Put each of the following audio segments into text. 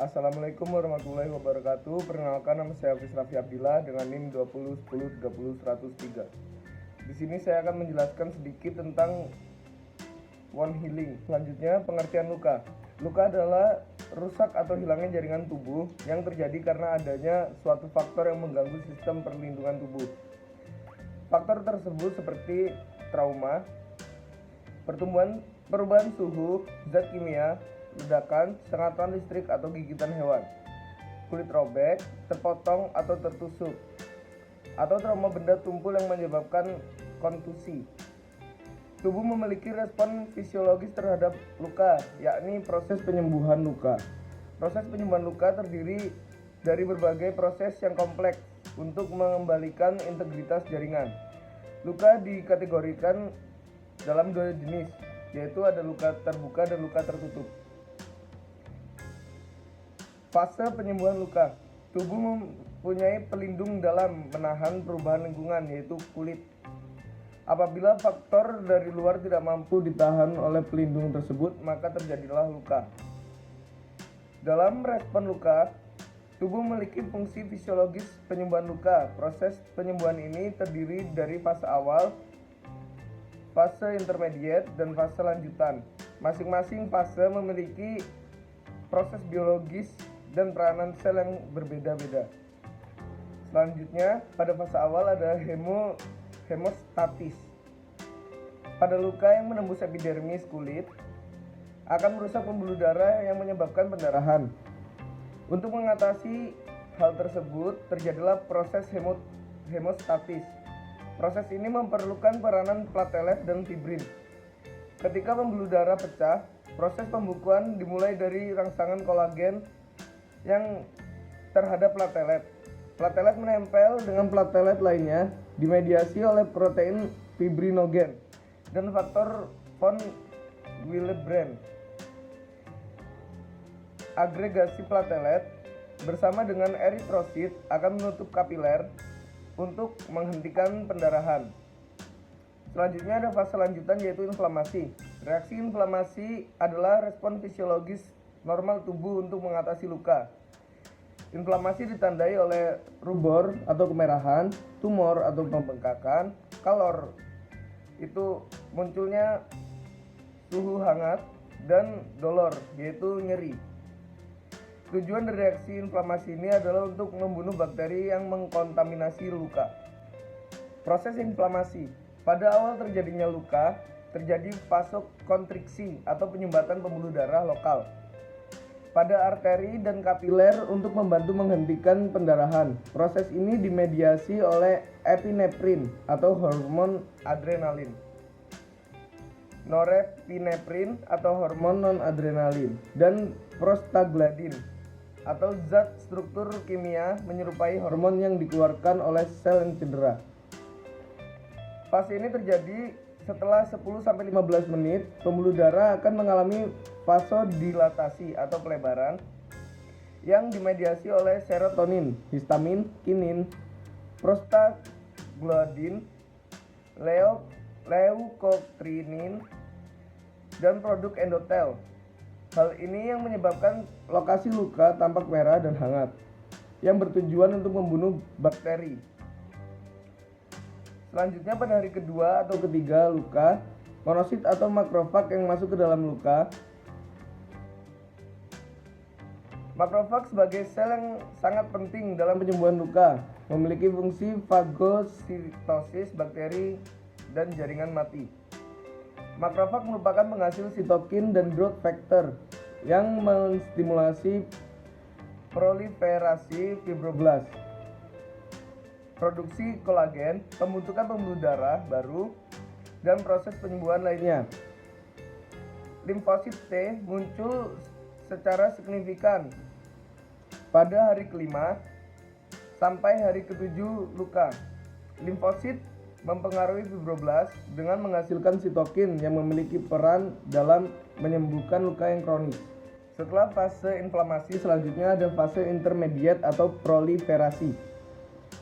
Assalamualaikum warahmatullahi wabarakatuh. Perkenalkan, nama saya Hafiz Raffi Abdillah dengan NIM 2010300103. Di sini saya akan menjelaskan sedikit tentang wound healing. Selanjutnya, pengertian luka. Luka adalah rusak atau hilangnya jaringan tubuh yang terjadi karena adanya suatu faktor yang mengganggu sistem perlindungan tubuh. Faktor tersebut seperti trauma, perubahan suhu, zat kimia, ledakan, sengatan listrik atau gigitan hewan, kulit robek, terpotong atau tertusuk, atau trauma benda tumpul yang menyebabkan kontusi. Tubuh memiliki respon fisiologis terhadap luka, yakni proses penyembuhan luka. Proses penyembuhan luka terdiri dari berbagai proses yang kompleks untuk mengembalikan integritas jaringan. Luka dikategorikan dalam dua jenis, yaitu ada luka terbuka dan luka tertutup. Fase penyembuhan luka. Tubuh mempunyai pelindung dalam menahan perubahan lingkungan, yaitu kulit. Apabila faktor dari luar tidak mampu ditahan oleh pelindung tersebut, maka terjadilah luka. Dalam respon luka, tubuh memiliki fungsi fisiologis penyembuhan luka. Proses penyembuhan ini terdiri dari fase awal, fase intermediate, dan fase lanjutan. Masing-masing fase memiliki proses biologis dan peranan sel yang berbeda-beda. Selanjutnya, pada fase awal ada hemostatis. Pada luka yang menembus epidermis kulit akan merusak pembuluh darah yang menyebabkan pendarahan. Untuk mengatasi hal tersebut, terjadilah proses hemostatis. Proses ini memerlukan peranan platelet dan fibrin. Ketika pembuluh darah pecah, proses pembukuan dimulai dari rangsangan kolagen yang terhadap platelet. Platelet menempel dengan platelet lainnya dimediasi oleh protein fibrinogen dan faktor von Willebrand. Agregasi platelet bersama dengan eritrosit akan menutup kapiler untuk menghentikan pendarahan. Selanjutnya ada fase lanjutan, yaitu inflamasi. Reaksi inflamasi adalah respon fisiologis normal tubuh untuk mengatasi luka. Inflamasi ditandai oleh rubor atau kemerahan, tumor atau pembengkakan, kalor itu munculnya suhu hangat, dan dolor yaitu nyeri. Tujuan dari reaksi inflamasi ini adalah untuk membunuh bakteri yang mengkontaminasi luka. Proses inflamasi. Pada awal terjadinya luka, terjadi vasokonstriksi atau penyumbatan pembuluh darah lokal pada arteri dan kapiler untuk membantu menghentikan pendarahan. Proses ini dimediasi oleh epinefrin atau hormon adrenalin, norepinefrin atau hormon non-adrenalin, dan prostaglandin atau zat struktur kimia menyerupai hormon yang dikeluarkan oleh sel yang cedera. Fase ini terjadi setelah 10-15 menit. Pembuluh darah akan mengalami vasodilatasi atau pelebaran yang dimediasi oleh serotonin, histamin, kinin, prostaglandin, leukotrienin, dan produk endotel. Hal ini yang menyebabkan lokasi luka tampak merah dan hangat, yang bertujuan untuk membunuh bakteri. Selanjutnya, pada hari kedua atau ketiga luka, monosit atau makrofag yang masuk ke dalam luka. Makrofag sebagai sel yang sangat penting dalam penyembuhan luka, memiliki fungsi fagositosis bakteri dan jaringan mati. Makrofag merupakan penghasil sitokin dan growth factor yang menstimulasi proliferasi fibroblast, produksi kolagen, pembentukan pembuluh darah baru, dan proses penyembuhan lainnya. Limfosit T muncul secara signifikan pada hari kelima sampai hari ketujuh luka. Limfosit mempengaruhi fibroblast dengan menghasilkan sitokin yang memiliki peran dalam menyembuhkan luka yang kronis. Setelah fase inflamasi, selanjutnya ada fase intermediate atau proliferasi.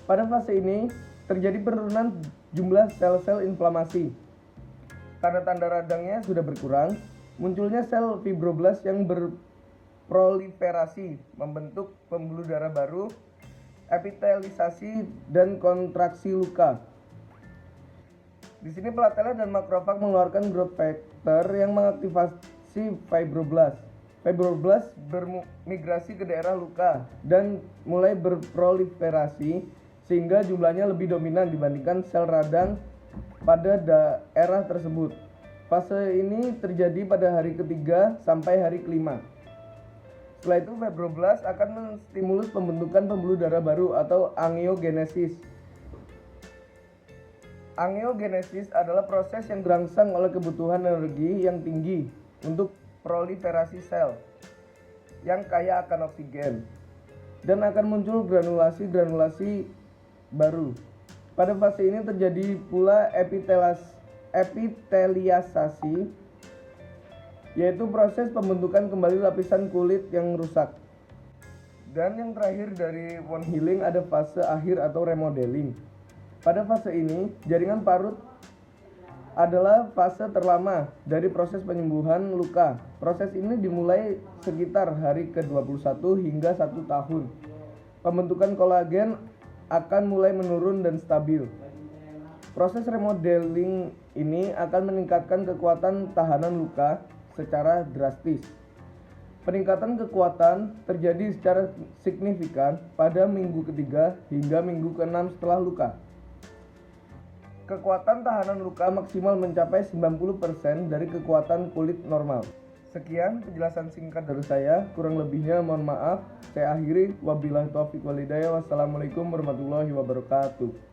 Pada fase ini terjadi penurunan jumlah sel-sel inflamasi. Tanda-tanda radangnya sudah berkurang, munculnya sel fibroblast yang proliferasi, membentuk pembuluh darah baru, epitelisasi, dan kontraksi luka. Di sini platela dan makrofag mengeluarkan growth factor yang mengaktifasi fibroblast. Fibroblast bermigrasi ke daerah luka dan mulai berproliferasi sehingga jumlahnya lebih dominan dibandingkan sel radang pada daerah tersebut. Fase ini terjadi pada hari ketiga sampai hari kelima. Setelah itu fibroblast akan menstimulus pembentukan pembuluh darah baru atau angiogenesis. Angiogenesis adalah proses yang dirangsang oleh kebutuhan energi yang tinggi untuk proliferasi sel yang kaya akan oksigen, dan akan muncul granulasi baru. Pada fase ini terjadi pula epiteliasasi, yaitu proses pembentukan kembali lapisan kulit yang rusak. Dan yang terakhir dari wound healing ada fase akhir atau remodeling. Pada fase ini, jaringan parut adalah fase terlama dari proses penyembuhan luka. Proses ini dimulai sekitar hari ke-21 hingga 1 tahun. Pembentukan kolagen akan mulai menurun dan stabil. Proses remodeling ini akan meningkatkan kekuatan tahanan luka secara drastis. Peningkatan kekuatan terjadi secara signifikan pada minggu ketiga hingga minggu ke-6 setelah luka. Kekuatan tahanan luka maksimal mencapai 90% dari kekuatan kulit normal. Sekian penjelasan singkat dari saya, kurang lebihnya mohon maaf. Saya akhiri, wabillahi taufiq wal hidayah. Wassalamualaikum warahmatullahi wabarakatuh.